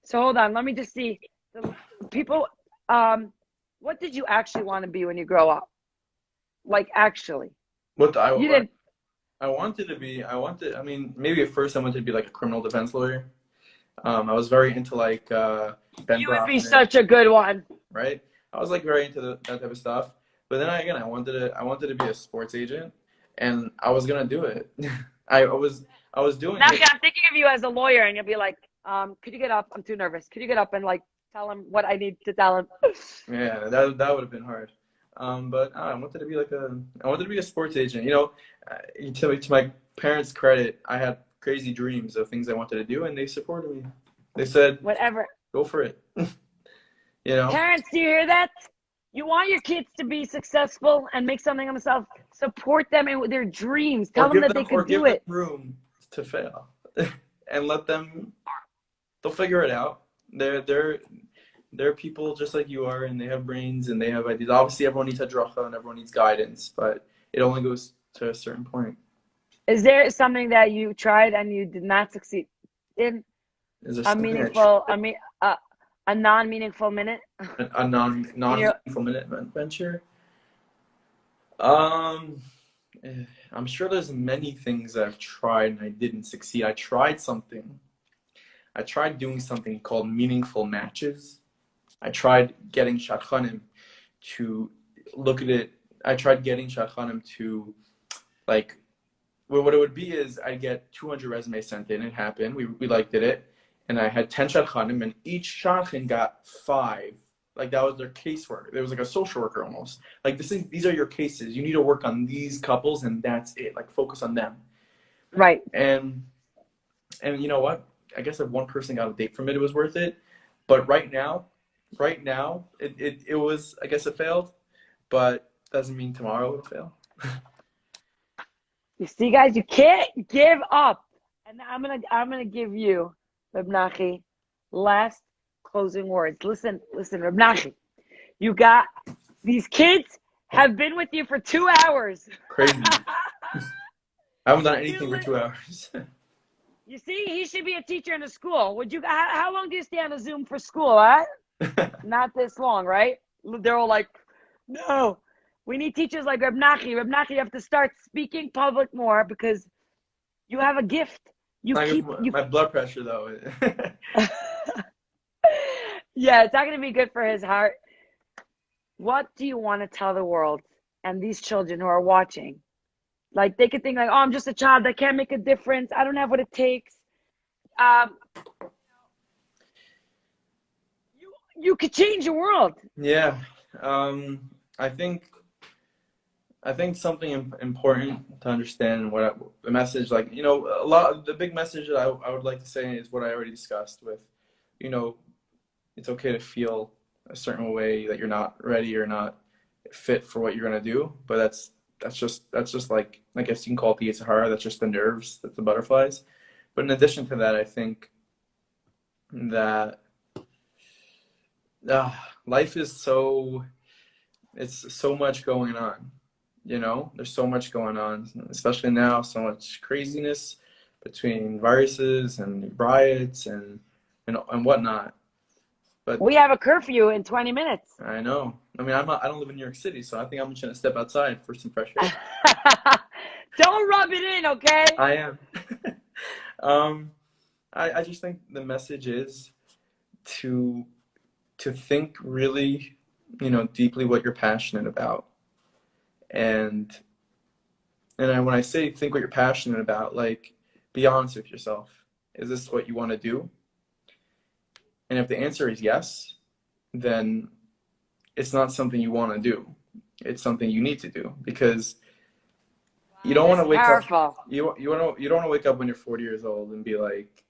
So hold on, let me just see. The people, what did you actually want to be when you grow up? Like, actually. I wanted to be, I mean, maybe at first I wanted to be like a criminal defense lawyer. I was very into like Ben You would Brofman, be such a good one. right? I was like very into that type of stuff. But then I wanted to be a sports agent, and I was gonna do it. I was doing Now, it. I'm thinking of you as a lawyer, and you'll be like, could you get up? I'm too nervous. Could you get up and like tell him what I need to tell him? Yeah, that would have been hard. But I wanted to be a sports agent. You know, to my parents' credit, I had crazy dreams of things I wanted to do, and they supported me. They said, whatever, go for it. You know, parents, do you hear that? You want your kids to be successful and make something of themselves. Support them in their dreams. Tell them that they can do it. Give them room to fail, and let them. They'll figure it out. They're people just like you are, and they have brains and they have ideas. Obviously, everyone needs hadracha and everyone needs guidance, but it only goes to a certain point. Is there something that you tried and you did not succeed in? A meaningful, a non-meaningful minute? A non-meaningful minute venture? I'm sure there's many things I've tried and I didn't succeed. I tried doing something called meaningful matches. I tried getting shadchanim to look at it. I tried getting shadchanim to, like, what it would be is I'd get 200 resumes sent in. It happened. We liked it. And I had 10 shadchanim, and each shadchan got 5. Like, that was their casework. It was like a social worker almost. Like, these are your cases. You need to work on these couples, and that's it. Like, focus on them. Right. And you know what? I guess if one person got a date from it, it was worth it. But right now, it was, I guess it failed. But doesn't mean tomorrow it'll fail. You see, guys, you can't give up. And I'm gonna give you, Reb Nachi, last closing words. Listen, Reb Nachi, you got, these kids have been with you for 2 hours. Crazy. I haven't done anything for 2 hours. You see, he should be a teacher in a school. How long do you stay on a Zoom for school, huh? Not this long, right? They're all like, no, we need teachers like Reb Nachi. Reb Nachi, you have to start speaking public more because you have a gift. My blood pressure, though. Yeah, it's not going to be good for his heart. What do you want to tell the world and these children who are watching? Like, they could think like, oh, I'm just a child. I can't make a difference. I don't have what it takes. You could change the world. Yeah. I think something important to understand, the message, like, you know, the big message that I would like to say is what I already discussed with, you know, it's okay to feel a certain way that you're not ready or not fit for what you're going to do, but that's just like, I guess you can call it the Sahara. That's just the nerves, that's the butterflies. But in addition to that, I think that life is it's so much going on. You know, there's so much going on, especially now, so much craziness between viruses and riots and whatnot. But We have a curfew in 20 minutes. I know. I mean, I don't live in New York City, so I think I'm just gonna step outside for some fresh air. Don't rub it in, okay? I am. um, I just think the message is to think really, deeply what you're passionate about. And when I say think what you're passionate about, like, be honest with yourself. Is this what you want to do? And if the answer is yes, then it's not something you want to do. It's something you need to do, because you don't want to That's wake powerful. up. You don't want to wake up when you're 40 years old and be like,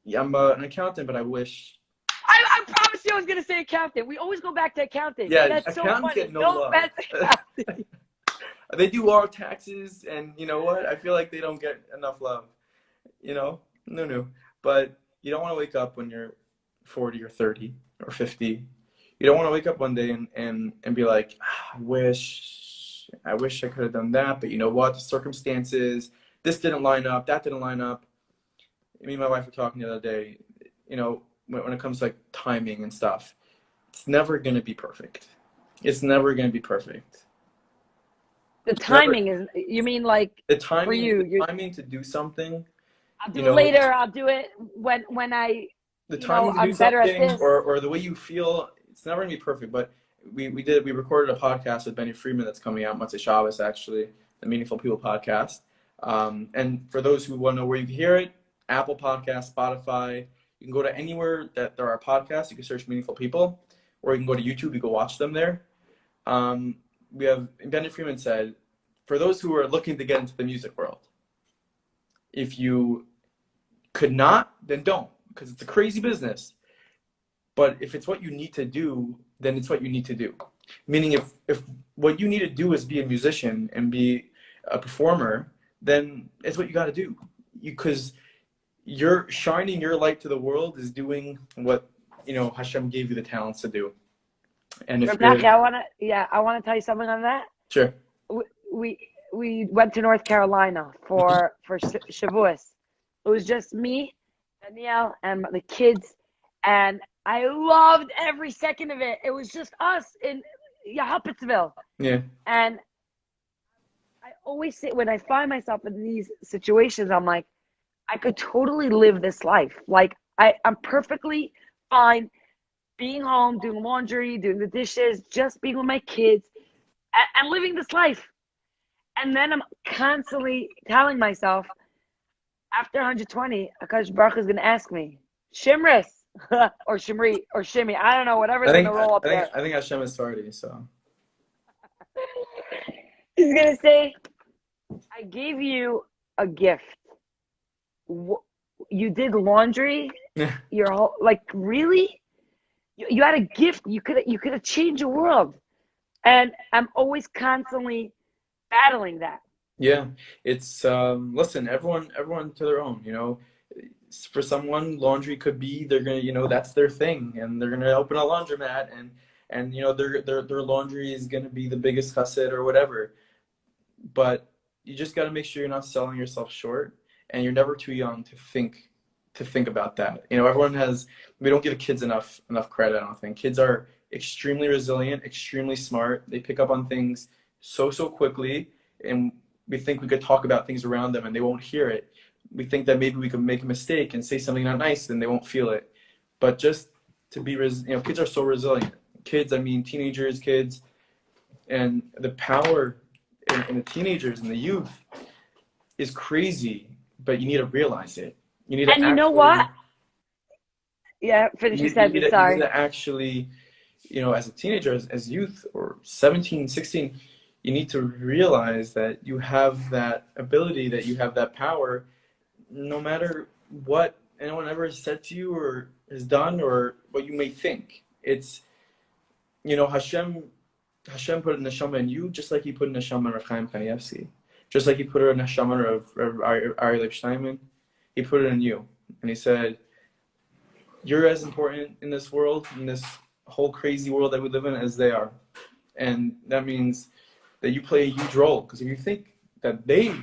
yeah, I'm an accountant, but I wish. I promise you I was going to say accountant. We always go back to accounting. Yeah, That's so accountants funny. get no love. Accounting. They do our taxes, and you know what? I feel like they don't get enough love. No. But you don't want to wake up when you're 40 or 30 or 50. You don't want to wake up one day and be like, I wish I could have done that, but you know what? The circumstances, this didn't line up, that didn't line up. Me and my wife were talking the other day, when it comes to like timing and stuff, it's never going to be perfect. It's never going to be perfect. The timing is, you mean like The timing, for you, the timing to do something. I'll do it later. I'll do it when The timing to I'm do better at something, this. or the way you feel, it's never gonna be perfect. But we recorded a podcast with Benny Friedman that's coming out Motzei Shabbos, actually, the Meaningful People podcast. And for those who want to know where you can hear it, Apple Podcast, Spotify. You can go to anywhere that there are podcasts. You can search Meaningful People, or you can go to YouTube. You can watch them there. Benny Friedman said, for those who are looking to get into the music world, if you could not, then don't, because it's a crazy business. But if it's what you need to do, then it's what you need to do. Meaning, if what you need to do is be a musician and be a performer, then it's what you got to do. Because you're shining your light to the world is doing what Hashem gave you the talents to do. And if Nachi, I want to tell you something on that. Sure. We went to North Carolina for Shavuos. It was just me, Danielle, and the kids, and I loved every second of it. It was just us in Yahapitzville. Yeah. And I always say, when I find myself in these situations, I'm like, I could totally live this life. Like, I'm perfectly fine being home, doing laundry, doing the dishes, just being with my kids, and living this life. And then I'm constantly telling myself, after 120, Akash Baruch is going to ask me, Shimris, or Shimri, or Shimi, I don't know, whatever's going to roll up there. I think Hashem is sorry, so. He's going to say, I gave you a gift. You did laundry? Your whole, like, really? You had a gift. You could have changed the world. And I'm always constantly battling that. Yeah, it's listen, everyone to their own, For someone, laundry could be they're gonna, that's their thing, and they're gonna open a laundromat, and their laundry is gonna be the biggest chassid or whatever. But you just got to make sure you're not selling yourself short, and you're never too young to think about that. We don't give kids enough credit. I don't think kids are extremely resilient, extremely smart. They pick up on things so quickly, and we think we could talk about things around them and they won't hear it. We think that maybe we could make a mistake and say something not nice and they won't feel it. But just to be, kids are so resilient. Kids, I mean teenagers, kids, and the power in the teenagers and the youth is crazy. But you need to realize it. You need to. And you know what? Yeah, finish your sentence. Sorry. You need to actually, as a teenager, as youth, or 17, 16, you need to realize that you have that ability, that you have that power, no matter what anyone ever has said to you or has done or what you may think. It's, Hashem Hashem put a neshama in you, just like He put a neshama in Rav Chaim Kanievsky, just like He put a neshama of Ari Leib Steinman. He put it in you, and He said, "You're as important in this world, in this whole crazy world that we live in, as they are." And that means that you play a huge role. Because if you think that the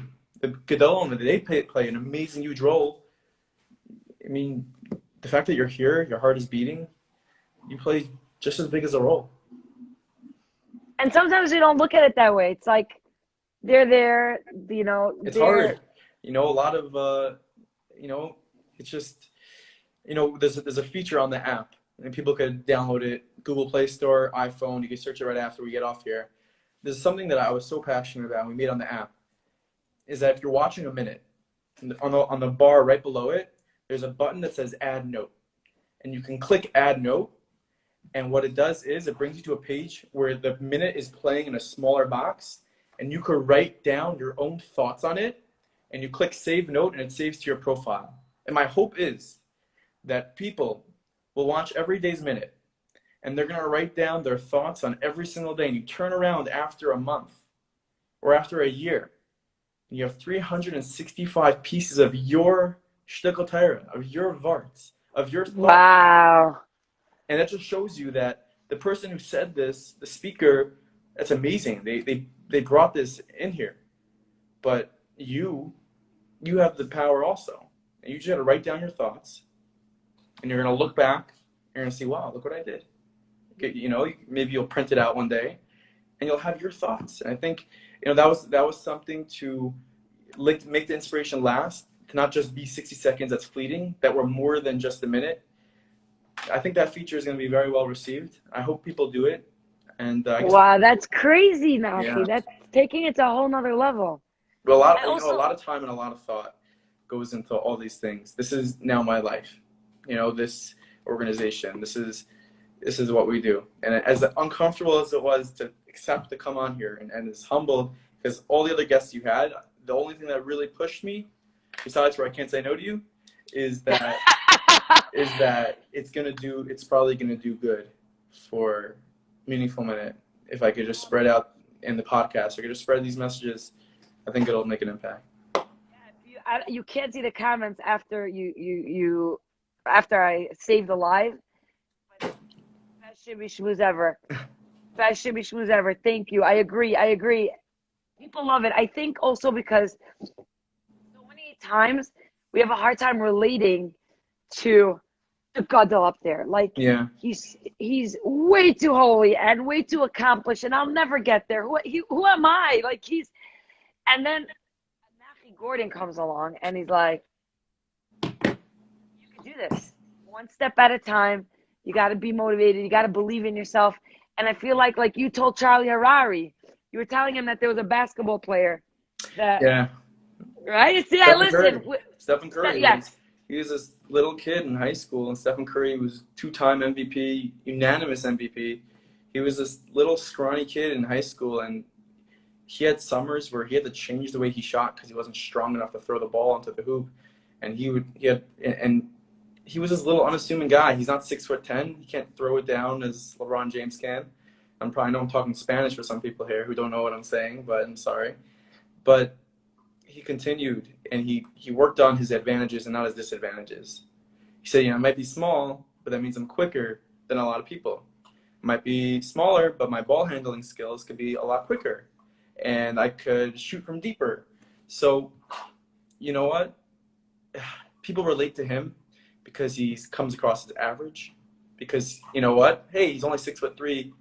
Gedolim, that they play an amazing huge role, I mean, the fact that you're here, your heart is beating, you play just as big as a role. And sometimes we don't look at it that way. It's like they're there, It's hard. A lot of, it's just, there's a feature on the app, and people could download it, Google Play Store, iPhone. You can search it right after we get off here. There's something that I was so passionate about, and we made on the app, is that if you're watching a minute, on the bar right below it, there's a button that says Add Note. And you can click Add Note, and what it does is it brings you to a page where the minute is playing in a smaller box, and you could write down your own thoughts on it, and you click Save Note, and it saves to your profile. And my hope is that people will watch every day's minute, and they're going to write down their thoughts on every single day. And you turn around after a month or after a year, and you have 365 pieces of your shtickle Torah, of your varts, of your thoughts. Wow. And that just shows you that the person who said this, the speaker, that's amazing. They brought this in here. But you have the power also. And you just got to write down your thoughts, and you're going to look back, and you're going to see, wow, look what I did. Maybe you'll print it out one day, and you'll have your thoughts. And I think, that was something to make the inspiration last, to not just be 60 seconds that's fleeting, that were more than just a minute. I think that feature is going to be very well received. I hope people do it. And wow, that's crazy, Nachi. Yeah. That's taking it to a whole nother level. But a lot of time and a lot of thought goes into all these things. This is now my life. This organization. This is what we do. And as uncomfortable as it was to accept to come on here, and as humbled, because all the other guests you had, the only thing that really pushed me, besides where I can't say no to you, is that it's probably gonna do good for Meaningful Minute. If I could just spread out in the podcast, I could just spread these messages, I think it'll make an impact. Yeah, you can't see the comments after after I saved the live. Best shimmy schmooze ever. Best shimmy schmooze ever. Thank you. I agree. People love it. I think also because so many times we have a hard time relating to the gadol up there. Like, yeah, he's way too holy and way too accomplished, and I'll never get there. Who am I? Like, and then Nachi Gordon comes along, and he's like, you can do this one step at a time. You got to be motivated. You got to believe in yourself. And I feel like you told Charlie Harari, you were telling him that there was a basketball player that, yeah, right? See, I listened. Stephen Curry. Yes. He was this little kid in high school, and Stephen Curry was 2-time MVP, unanimous MVP. He was this little scrawny kid in high school, and he had summers where he had to change the way he shot because he wasn't strong enough to throw the ball onto the hoop. And he was this little unassuming guy. He's not 6'10". He can't throw it down as LeBron James can. I know I'm talking Spanish for some people here who don't know what I'm saying, but I'm sorry. But he continued, and he worked on his advantages and not his disadvantages. He said, I might be small, but that means I'm quicker than a lot of people. I might be smaller, but my ball handling skills could be a lot quicker, and I could shoot from deeper. So, you know what? People relate to him because he comes across as average. Because, you know what? Hey, he's only 6'3".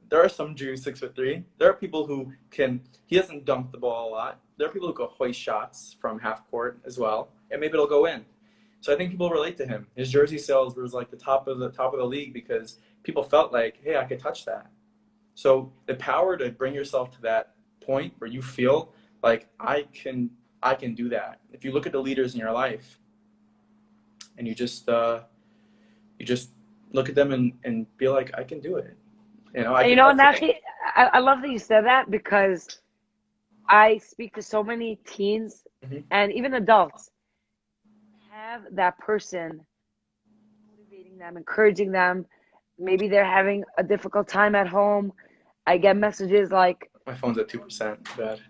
There are some Jews 6'3". There are people who he doesn't dunk the ball a lot. There are people who go hoist shots from half court as well, and maybe it'll go in. So I think people relate to him. His jersey sales was like the top of the league because people felt like, hey, I could touch that. So the power to bring yourself to that point where you feel like I can do that. If you look at the leaders in your life, and you just look at them and feel like I can do it. Nachi, I love that you said that because I speak to so many teens and even adults have that person motivating them, encouraging them. Maybe they're having a difficult time at home I get messages like, My phone's at 2%. Bad.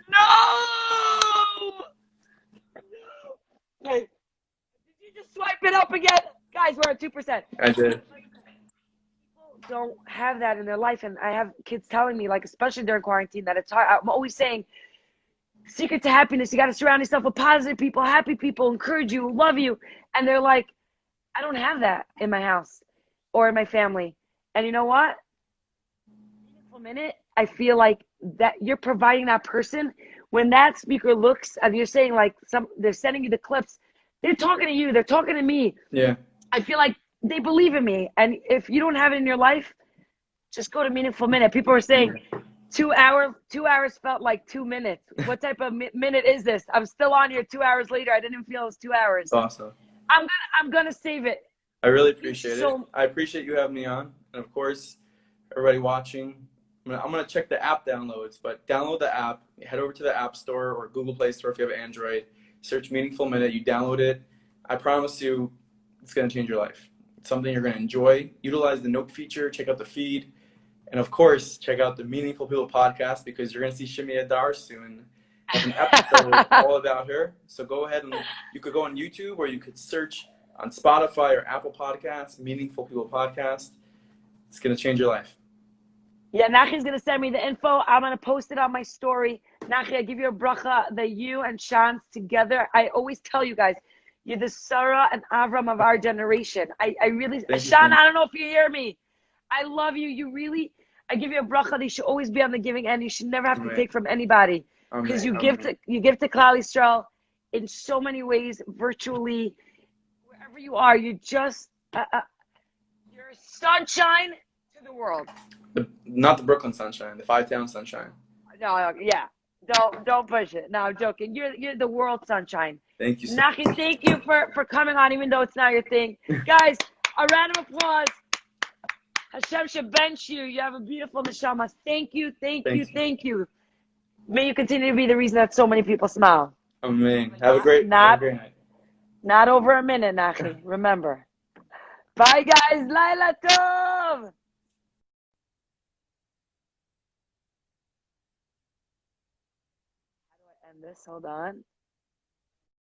no! Hey, did you just swipe it up again? Guys, we're at 2%. I did. People don't have that in their life. And I have kids telling me, like, especially during quarantine, that it's hard. I'm always saying, secret to happiness, you got to surround yourself with positive people, happy people, encourage you, love you. And they're like, I don't have that in my house or in my family. And you know what? Meaningful Minute, I feel like that you're providing that person when that speaker looks, and you're saying like they're sending you the clips, they're talking to you, they're talking to me. Yeah. I feel like they believe in me. And if you don't have it in your life, just go to Meaningful Minute. People are saying 2 hours felt like 2 minutes. What type of minute is this? I'm still on here 2 hours later. I didn't even feel it was 2 hours. It's awesome. I'm gonna save it. I really appreciate it. I appreciate you having me on. And of course, everybody watching, I'm gonna check the app downloads, but download the app, head over to the App Store or Google Play Store if you have Android, search Meaningful Minute, you download it. I promise you, it's gonna change your life. It's something you're gonna enjoy. Utilize the note feature, check out the feed, and of course, check out the Meaningful People podcast because you're gonna see Shimi Adar soon. Have an episode all about her. So go ahead and you could go on YouTube or you could search on Spotify or Apple Podcasts, Meaningful People podcast. It's gonna change your life. Yeah, Nachi's going to send me the info. I'm going to post it on my story. Nachi, I give you a bracha that you and Shans together. I always tell you guys, you're the Sarah and Avram of our generation. I really, Shan, I don't know if you hear me. I love you. You really, I give you a bracha that you should always be on the giving end. You should never have to take from anybody. Because you give to Klal Yisrael in so many ways, virtually, wherever you are. You're just, you're sunshine to the world. Not the Brooklyn sunshine, the Five-Town sunshine. No, yeah. Don't push it. No, I'm joking. You're the world sunshine. Thank you so Nachi, much. thank you for coming on, even though it's not your thing. Guys, a round of applause. Hashem should bench you. You have a beautiful neshama. Thank you. May you continue to be the reason that so many people smile. Amen. Have a great night. Not over a minute, Nachi. Remember. Bye, guys. Laila Tov. This, hold on.